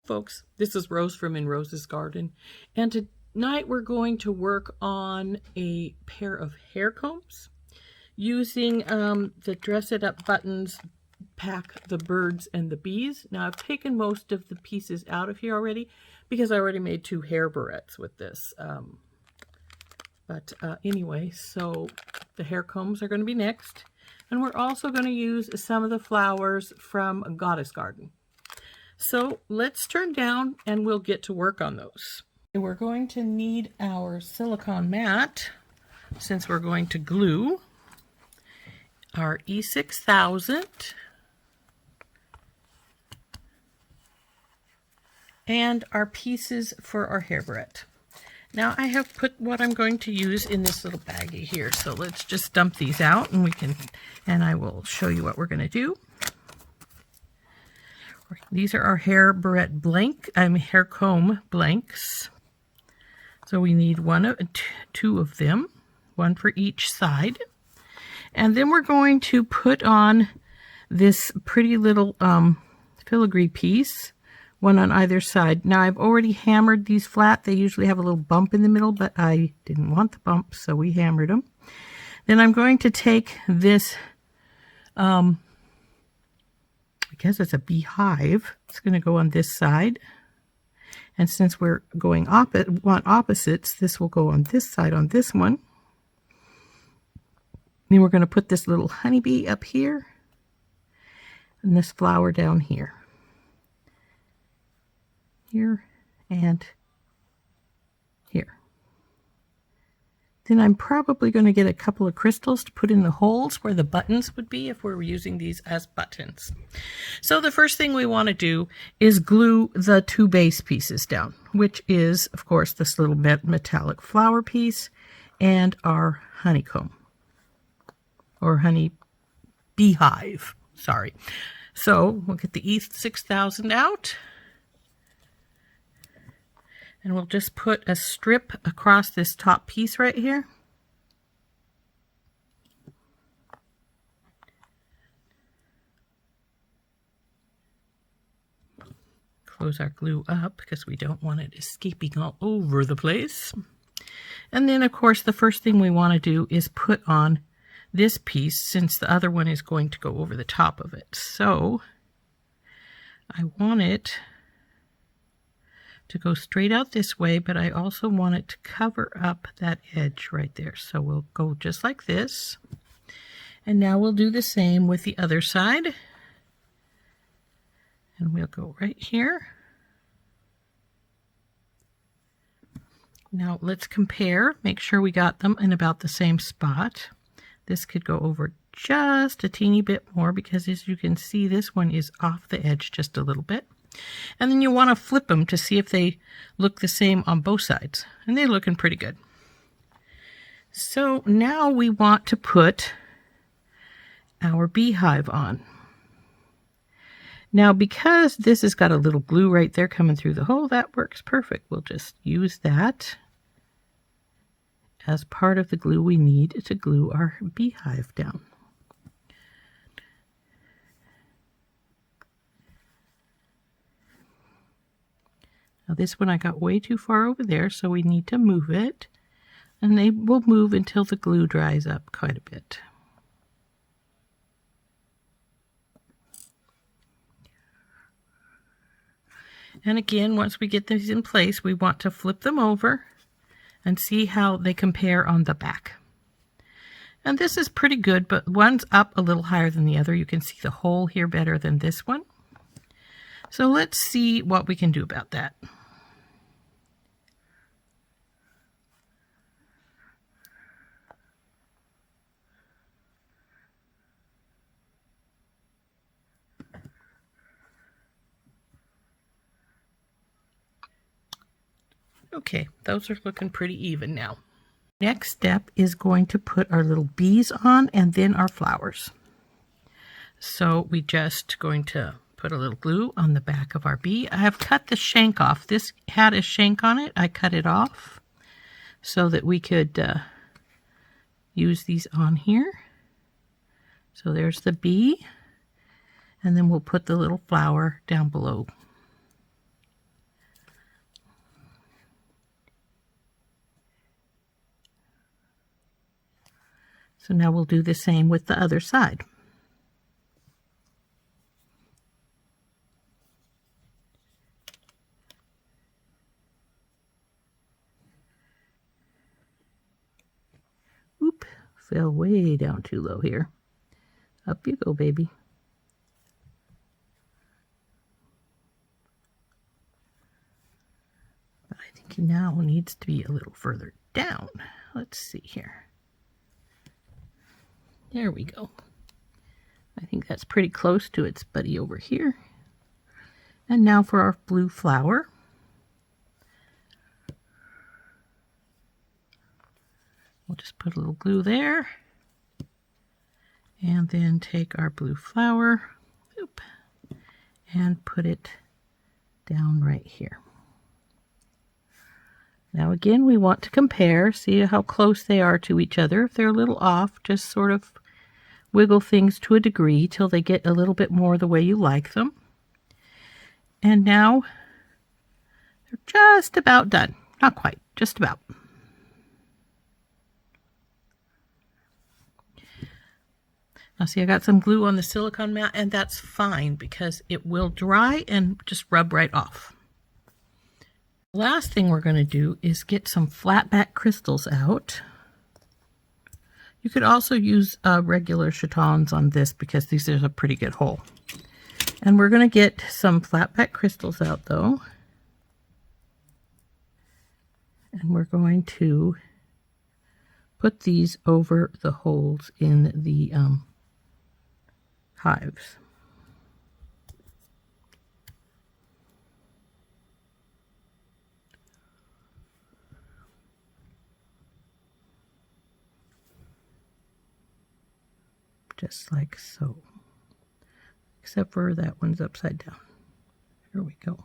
folks, this is Rose from In Rose's Garden, and tonight we're going to work on a pair of hair combs using the Dress It Up buttons, Pack the Birds and the Bees. Now I've taken most of the pieces out of here already because I already made 2 hair barrettes with this. Anyway, so the hair combs are going to be next, and we're also going to use some of the flowers from Goddess Garden. So let's turn down and we'll get to work on those. We're going to need our silicone mat since we're going to glue, our E6000, and our pieces for our hair barrette. Now I have put what I'm going to use in this little baggie here, so let's just dump these out and I will show you what we're going to do. These are our hair barrette hair comb blanks. So we need 2 of them, 1 for each side. And then we're going to put on this pretty little filigree piece, 1 on either side. Now I've already hammered these flat. They usually have a little bump in the middle, but I didn't want the bump, so we hammered them. Then I'm going to take this I guess it's a beehive. It's going to go on this side. And since we're going want opposites, this will go on this side on this one. Then we're going to put this little honeybee up here and this flower down here. Here and here. Then I'm probably going to get a couple of crystals to put in the holes where the buttons would be if we were using these as buttons. So the first thing we want to do is glue the 2 base pieces down, which is, of course, this little metallic flower piece and our honeycomb, or honey beehive, sorry. So we'll get the E6000 out. And we'll just put a strip across this top piece right here. Close our glue up because we don't want it escaping all over the place. And then, of course, the first thing we want to do is put on this piece since the other one is going to go over the top of it. So I want it to go straight out this way, but I also want it to cover up that edge right there. So we'll go just like this. And now we'll do the same with the other side. And we'll go right here. Now let's compare, make sure we got them in about the same spot. This could go over just a teeny bit more because, as you can see, this one is off the edge just a little bit. And then you want to flip them to see if they look the same on both sides. And they're looking pretty good. So now we want to put our beehive on. Now because this has got a little glue right there coming through the hole, that works perfect. We'll just use that as part of the glue we need to glue our beehive down. Now this one I got way too far over there, so we need to move it. And they will move until the glue dries up quite a bit. And again, once we get these in place, we want to flip them over and see how they compare on the back. And this is pretty good, but one's up a little higher than the other. You can see the hole here better than this one. So let's see what we can do about that. Okay, those are looking pretty even now. Next step is going to put our little bees on and then our flowers. So we just going to put a little glue on the back of our bee. I have cut the shank off. This had a shank on it. I cut it off so that we could use these on here. So there's the bee, and then we'll put the little flower down below. So now we'll do the same with the other side. Oop, fell way down too low here. Up you go, baby. But I think he now needs to be a little further down. Let's see here. There we go. I think that's pretty close to its buddy over here. And now for our blue flower. We'll just put a little glue there. And then take our blue flower, oop, and put it down right here. Now again, we want to compare, see how close they are to each other. If they're a little off, just sort of wiggle things to a degree till they get a little bit more the way you like them. And now they're just about done. Not quite, just about. Now see, I got some glue on the silicone mat, and that's fine because it will dry and just rub right off. The last thing we're going to do is get some flat back crystals out. You could also use regular chatons on this because these are a pretty good hole. And we're going to get some flat back crystals out though. And we're going to put these over the holes in the hives. Just like so. Except for that one's upside down. Here we go.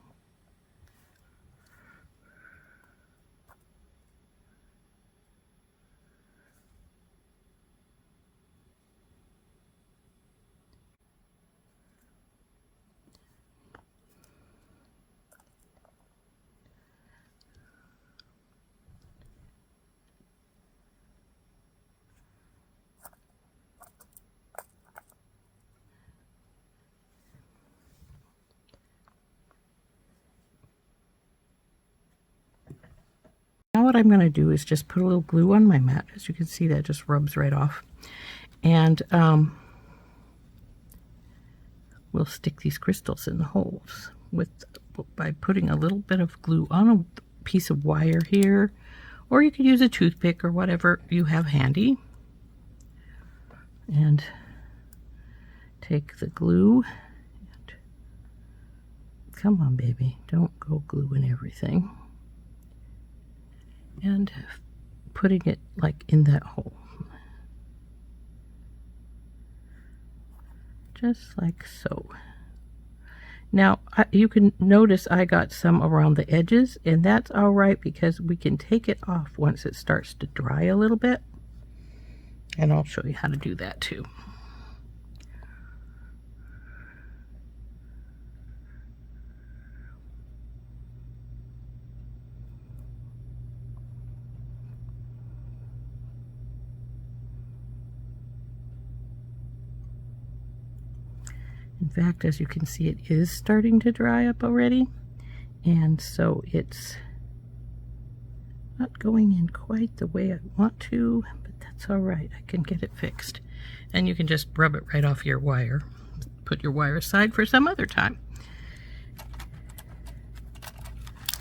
Now what I'm going to do is just put a little glue on my mat. As you can see, that just rubs right off. And we'll stick these crystals in the holes by putting a little bit of glue on a piece of wire here. Or you could use a toothpick or whatever you have handy. And take the glue. And come on, baby. Don't go gluing everything. And putting it like in that hole. Just like so. Now you can notice I got some around the edges, and that's all right because we can take it off once it starts to dry a little bit. And I'll show you how to do that too. In fact, as you can see, it is starting to dry up already, and so it's not going in quite the way I want to, but that's all right. I can get it fixed. And you can just rub it right off your wire. Put your wire aside for some other time.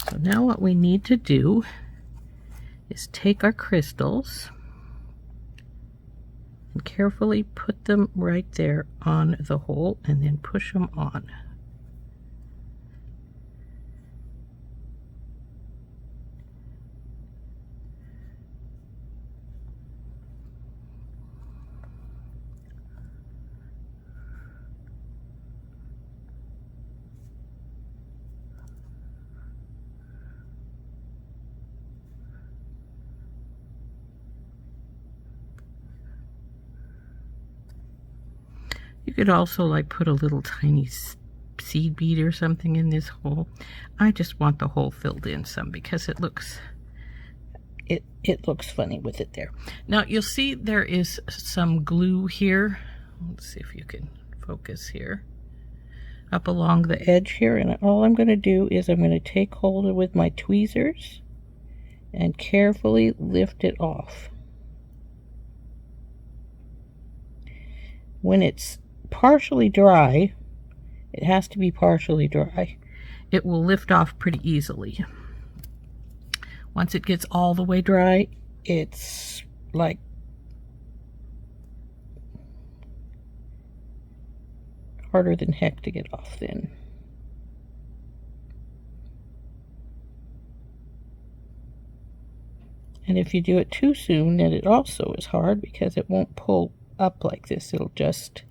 So now what we need to do is take our crystals and carefully put them right there on the hole and then push them on. You could also like put a little tiny seed bead or something in this hole. I just want the hole filled in some because it it looks funny with it there. Now you'll see there is some glue here. Let's see if you can focus here. Up along the edge here, and all I'm going to do is I'm going to take hold of it with my tweezers and carefully lift it off. When it's partially dry, it has to be partially dry, it will lift off pretty easily. Once it gets all the way dry, it's like harder than heck to get off then. And if you do it too soon, then it also is hard because it won't pull up like this. It'll just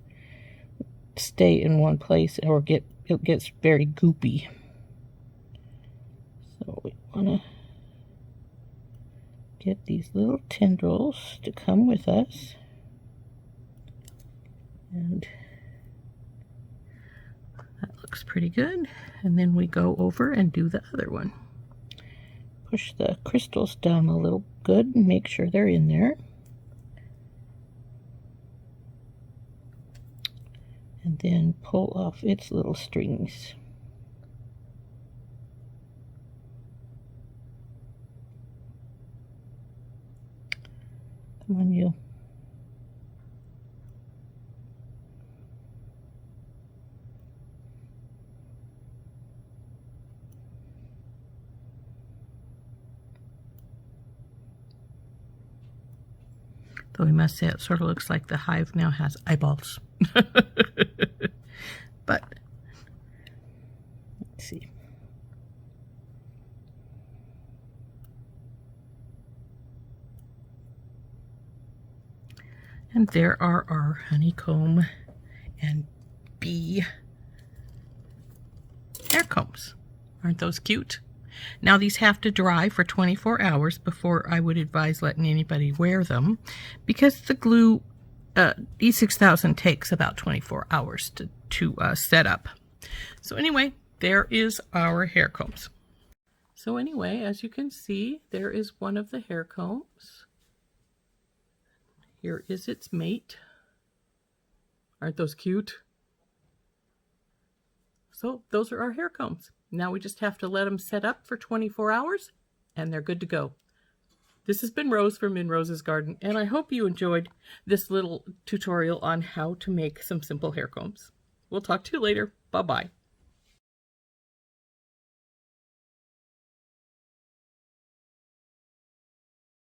stay in one place, or it gets very goopy. So we want to get these little tendrils to come with us. And that looks pretty good. And then we go over and do the other one. Push the crystals down a little good and make sure they're in there. And then pull off its little strings. Come on, you. Though we must say it sort of looks like the hive now has eyeballs. But let's see. And there are our honeycomb and bee hair combs. Aren't those cute? Now these have to dry for 24 hours before I would advise letting anybody wear them, because the glue E6000 takes about 24 hours to set up. So anyway, there is our hair combs. So anyway, as you can see, there is one of the hair combs. Here is its mate. Aren't those cute? So those are our hair combs. Now we just have to let them set up for 24 hours and they're good to go. This has been Rose from In Rose's Garden, and I hope you enjoyed this little tutorial on how to make some simple hair combs. We'll talk to you later. Bye-bye.